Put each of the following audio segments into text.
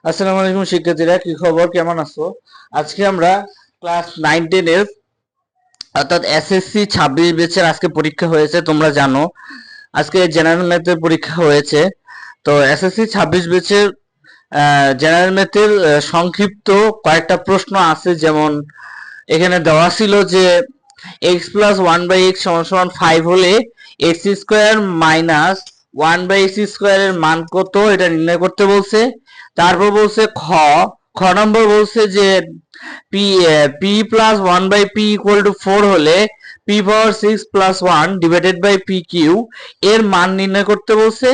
আসসালামু আলাইকুম শিক্ষার্থীরা, কি খবর, কেমন আছো? আজকে আমরা ক্লাস 9-10 এর অর্থাৎ এসএসসি 26 ব্যাচের আজকে পরীক্ষা হয়েছে। তোমরা জানো আজকে জেনারেল ম্যাথের পরীক্ষা হয়েছে। তো এসএসসি 26 ব্যাচের জেনারেল ম্যাথের সংক্ষিপ্ত কয়েকটা প্রশ্ন আছে। যেমন এখানে দেওয়া ছিল যে x plus one by x সমান সমান 5 হলে x square minus one by x স্কোয়ারের মান কত, এটা নির্ণয় করতে বলছে। তারপর বলছে খ নম্বর বলছে যে p p plus one by p equal to 4 হলে p power 6 plus 1 divided by p q এর মান নির্ণয় করতে বলছে।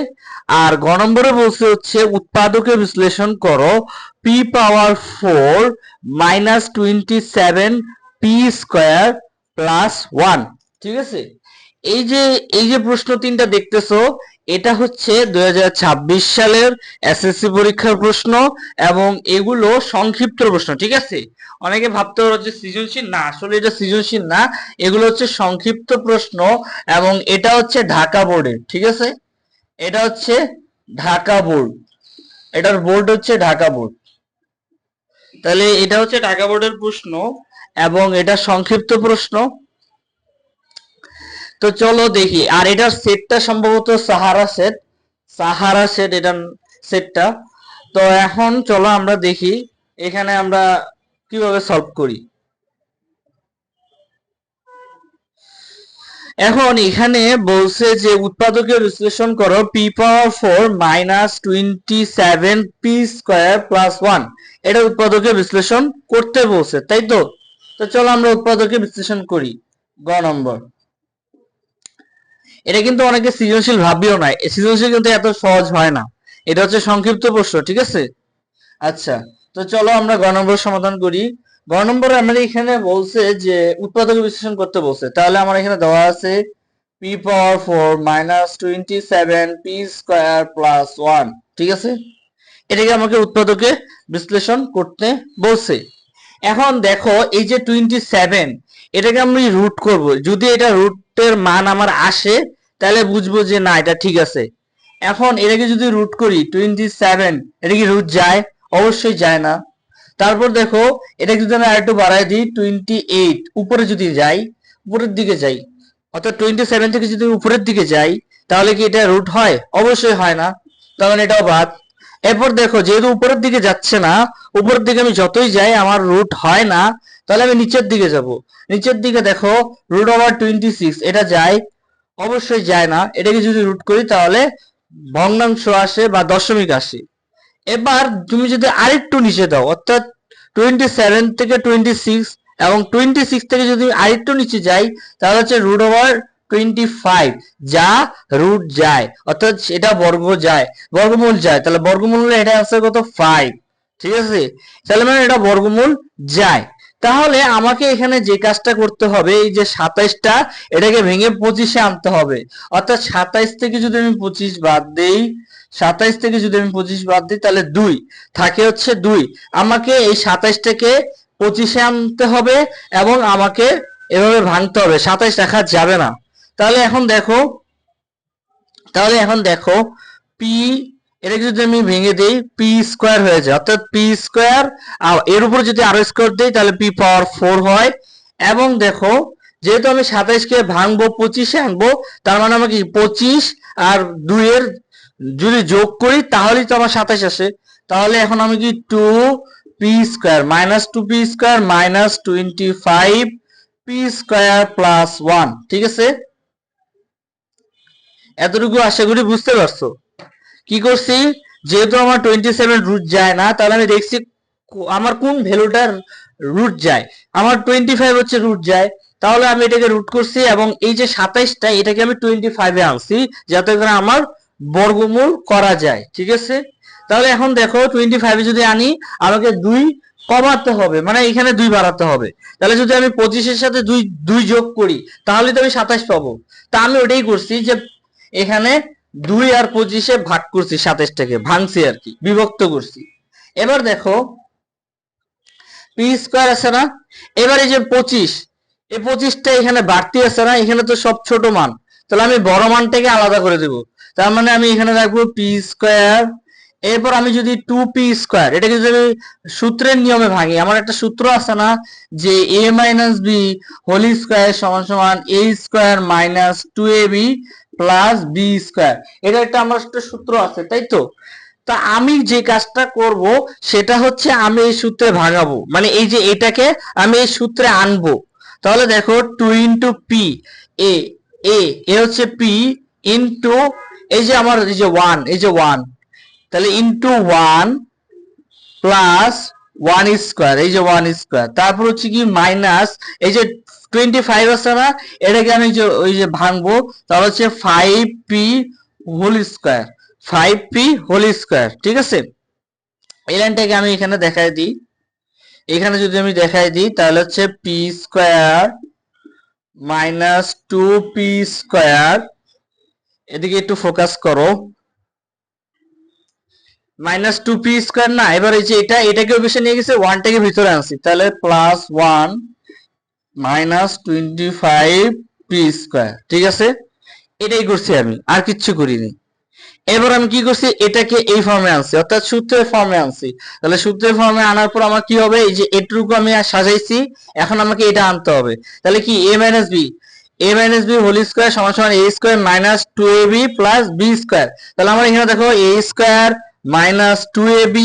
আর গ নম্বরে বলছে হচ্ছে উৎপাদকে বিশ্লেষণ করো পি পাওয়ার 4 মাইনাস 27 পি স্কোয়ার প্লাস 1। ঠিক আছে, এই যে প্রশ্ন তিনটা দেখতেছো, এটা হচ্ছে 2026 সালের এসএসসি পরীক্ষার প্রশ্ন এবং এগুলো সংক্ষিপ্ত প্রশ্ন। ঠিক আছে, অনেকে ভাবতে পারো যে সৃজনশীল না, আসলে এটা সৃজনশীল না, এগুলো হচ্ছে সংক্ষিপ্ত প্রশ্ন এবং এটা হচ্ছে ঢাকা বোর্ডের। ঠিক আছে, এটা হচ্ছে ঢাকা বোর্ড, এটার বোর্ড হচ্ছে ঢাকা বোর্ড। তাহলে এটা হচ্ছে ঢাকা বোর্ডের প্রশ্ন এবং এটা সংক্ষিপ্ত প্রশ্ন। তো চলো দেখি, আর এটার সেটটা সম্ভবত সাহারা সেট এটার সেটটা। তো এখন চলো আমরা দেখি এখানে আমরা কিভাবে সলভ করি। এখন এখানে বলছে যে উৎপাদকে বিশ্লেষণ করো পি পাওয়ার 4 মাইনাস 27 পি স্কোয়ার প্লাস 1। এটা উৎপাদকে বিশ্লেষণ করতে বলছে, তাই তো? তো চলো আমরা উৎপাদকে বিশ্লেষণ করি। গ নম্বর, এটা কিন্তু অনেকে সৃজনশীল ভাবিও না, সৃজনশীল কিন্তু এত সহজ হয় না, এটা হচ্ছে সংক্ষিপ্ত প্রশ্ন। ঠিক আছে, আচ্ছা, তো চলো আমরা গ নম্বর সমাধান করি। গ নম্বরে আমরা এখানে বলছে যে উৎপাদক বিশ্লেষণ করতে বলছে, তাহলে আমার এখানে দেওয়া আছে পি পাওয়ার 4 মাইনাস 27 পি স্কোয়ার প্লাস 1। ঠিক আছে, এটাকে আমাকে উৎপাদকে বিশ্লেষণ করতে বলছে। এখন দেখো এই যে 27, এটাকে আমি রুট করব। যদি এটা রুটের মান আমার আসে তাহলে বুঝবো যে না এটা ঠিক আছে। এখন এটাকে যদি রুট করি 27, এটা কি রুট যায়? অবশ্যই যায় না। তারপর দেখো এটাকে যদি আমি আরেকটু বাড়াই দিই 28, উপরে যদি যাই, উপরের দিকে যাই, অর্থাৎ 27 থেকে যদি উপরের দিকে যাই তাহলে কি এটা রুট হয়? অবশ্যই হয় না, তখন এটাও বাদ। এরপর দেখো যেহেতু উপরের দিকে যাচ্ছে না, উপরের দিকে আমি যতই যাই আমার রুট হয় না, তাহলে আমি নিচের দিকে যাব। নিচের দিকে দেখো রুট ওভার 26, এটা যায়? অবশ্যই যায় না। এটাকে যদি রুট করি তাহলে ভগ্নাংশ আসে বা দশমিক আসে। এবার তুমি যদি আরেকটু নিচে দাও, অর্থাৎ 27 থেকে 26 এবং 26 থেকে যদি আরেকটু নিচে যাই তাহলে হচ্ছে রুট ওভার 25, যা রুট যায়, অর্থাৎ এটা বর্গ যায়, বর্গমূল যায়, তাহলে বর্গমূল হলে এটা আছে কত? 5। ঠিক আছে, তাহলে মানে এটা বর্গমূল যায়। তাহলে আমাকে এখানে যে কাজটা করতে হবে, এই যে 27টা, এটাকে ভেঙে 25-এ আনতে হবে। অর্থাৎ 27 থেকে যদি আমি 25 বাদ দেই, 27 থেকে যদি আমি 25 বাদ দিই তাহলে 2 থাকে, হচ্ছে 2। আমাকে এই 27টাকে 25-এ আনতে হবে এবং আমাকে এভাবে ভাঙতে হবে, 27 রাখা যাবে না। তাহলে এখন দেখো পি, এটাকে যদি আমি ভেঙে দেই পি স্কোয়ার হয়ে যায়, অর্থাৎ পি স্কোয়ার, আর এর উপর যদি আরো স্কোয়ার দেই তাহলে পি পাওয়ার 4 হয়। এবং দেখো যেহেতু আমি 27কে ভাঙবো 25-এ আনবো, তার মানে আমাকে 25 আর 2 এর যদি যোগ করি তাহলেই তো আমার 27 আসে। তাহলে এখন আমি কি 2 P square minus 2 P square minus 25 P square plus 1। ঠিক আছে, এতটুকু আশা করি বুঝতে পারছো। কি করছি, যেহেতু আমার 27 রুট যায় না, তাহলে আমি দেখছি আমার কোন ভ্যালুটার রুট যায়। আমার 25 হচ্ছে রুট যায়, তাহলে আমি এটাকে রুট করছি এবং এই যে 27টা, এটাকে আমি 25-এ আনছি যাতে করে আমার বর্গমূল করা যায়। ঠিক আছে, তাহলে এখন দেখো 25-এ যদি আনি আমাকে 2 কমাতে হবে, মানে এখানে 2 বাড়াতে হবে। তাহলে যদি আমি 25-এর সাথে 2 যোগ করি তাহলে তো আমি 27 পাবো। তা আমি ওটাই করছি যে এখানে 2 আর 25-এ ভাগ করছি, 27টাকে ভাঙছি আর কি, বিভক্ত করছি। এবার দেখো পি স্কোয়ার আছে না, এবার এই যে 25, এই 25টা এখানে বাড়তি আছে না, এখানে তো সব ছোট মান, তাহলে আমি বড় মানটাকে আলাদা করে দেব। তার মানে আমি এখানে রাখবো পি স্কোয়ার এরপর আমি যদি 2p² এটাকে যদি আমি সূত্রের নিয়মে ভাঙি, আমার একটা সূত্র আছে না যে a minus b whole square সমান সমান a square minus 2ab plus b square, এটা একটা আমার একটা সূত্র আছে, তাই তো? তা আমি যে কাজটা করব সেটা হচ্ছে আমি এই সূত্রে ভাঙাবো, মানে এই যে এটাকে আমি এই সূত্রে আনবো। তাহলে দেখো 2 ইন্টু পি, এ এ এ হচ্ছে পি ইন্টু এই যে আমার এই যে 1, এই যে 1, তাহলে ইন্টু 1 প্লাস 1 স্কয়ার, এই যে 1 স্কয়ার, তারপর হচ্ছে কি মাইনাস এই যে 25 আছে না, এটাকে আমি যে ওই যে ভাঙবো, তাহলে হচ্ছে 5p whole square, 5p whole square, ঠিক আছে? এই লাইনটাকে আমি এখানে দেখাই দিই, এখানে যদি আমি দেখাই দিই তাহলে হচ্ছে পি স্কয়ার মাইনাস 2p², এদিকে একটু ফোকাস করো, -2p² না, এবার এই যে এটাকে অবশ্য নিয়ে গেছে 1টাকে ভিতরে আনছি, তাহলে +1 -25p², ঠিক আছে? এটাই করছি আমি, আর কিচ্ছু করিনি। এবার আমি কি করছি, এটাকে এই ফর্মে আনছি, অর্থাৎ সূত্রের ফর্মে আনছি। তাহলে সূত্রের ফর্মে আনার পর আমার কি হবে, এই যে এটুকু আমি সাজাইছি, এখন আমাকে এটা আনতে হবে। তাহলে কি a minus b whole square সমান সমান a square minus 2ab plus b square. তাহলে আমার এখানে দেখো a square minus 2ab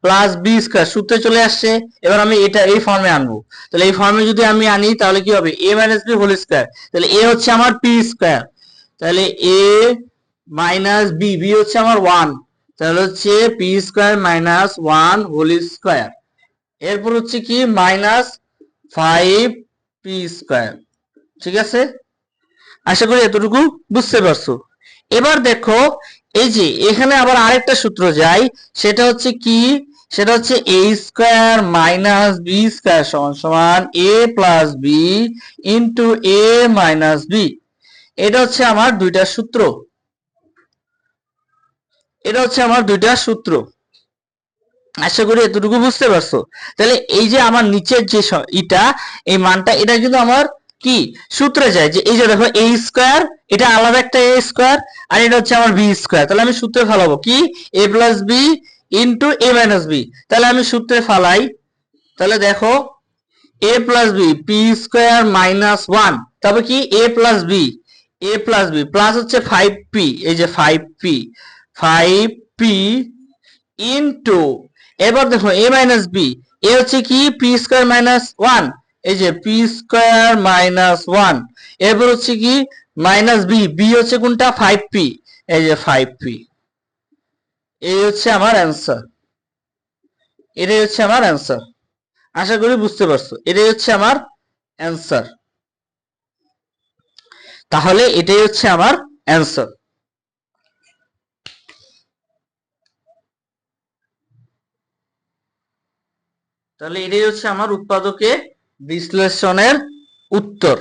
plus b square সূত্রে চলে আসছে। এবার আমি এটা এই ফর্মে আনবো। তাহলে এই ফর্মে যদি আমি আনি তাহলে কি হবে, a minus b whole square, তাহলে a হচ্ছে আমার পি স্কয়ার, তাহলে a মাইনাস বি, বি হচ্ছে আমার 1, তাহলে হচ্ছে p² মাইনাস 1 হোল স্কয়ার, এরপর হচ্ছে কি মাইনাস 5p², ঠিক আছে? আশা করি এতটুকু বুঝতে পারছো। এবার দেখো এই যে এখানে আবার আরেকটা সূত্র যায়, সেটা হচ্ছে কি, সেটা হচ্ছে a² মাইনাস b² সমান সমান a plus b into a minus b. এটা হচ্ছে আমার দুইটা সূত্র, এটা হচ্ছে আমার দুইটা সূত্র। আশা করি এতটুকু বুঝতে পারছো। তাহলে এই যে আমার নিচের যে এটা, এই মানটা, এটা কিন্তু আমার কি সূত্রে যায়, যে এই যে দেখো a², এটা আলাদা একটা a², আর এটা হচ্ছে আমার b², তাহলে আমি সূত্রে ফেলাবো কি a plus b into a minus b. তাহলে আমি সূত্রে ফালাই, তাহলে দেখো a plus B p² minus 1, তবে কি a প্লাস বি প্লাস হচ্ছে 5p, এই যে 5p ইনটু, এবার দেখো a মাইনাস বি, এ হচ্ছে কি p² মাইনাস 1, এই যে p² মাইনাস 1, এরপর হচ্ছে কি মাইনাস বি, বি হচ্ছে কোনটা 5p, এই যে 5p, এই হচ্ছে আমার অ্যান্সার, এটাই হচ্ছে আমার অ্যান্সার। আশা করি বুঝতে পারছো, এটাই হচ্ছে আমার অ্যান্সার। তাহলে এটাই হচ্ছে আমার অ্যান্সার। তাহলে এটাই হচ্ছে আমার উৎপাদকে বিশ্লেষণের উত্তর।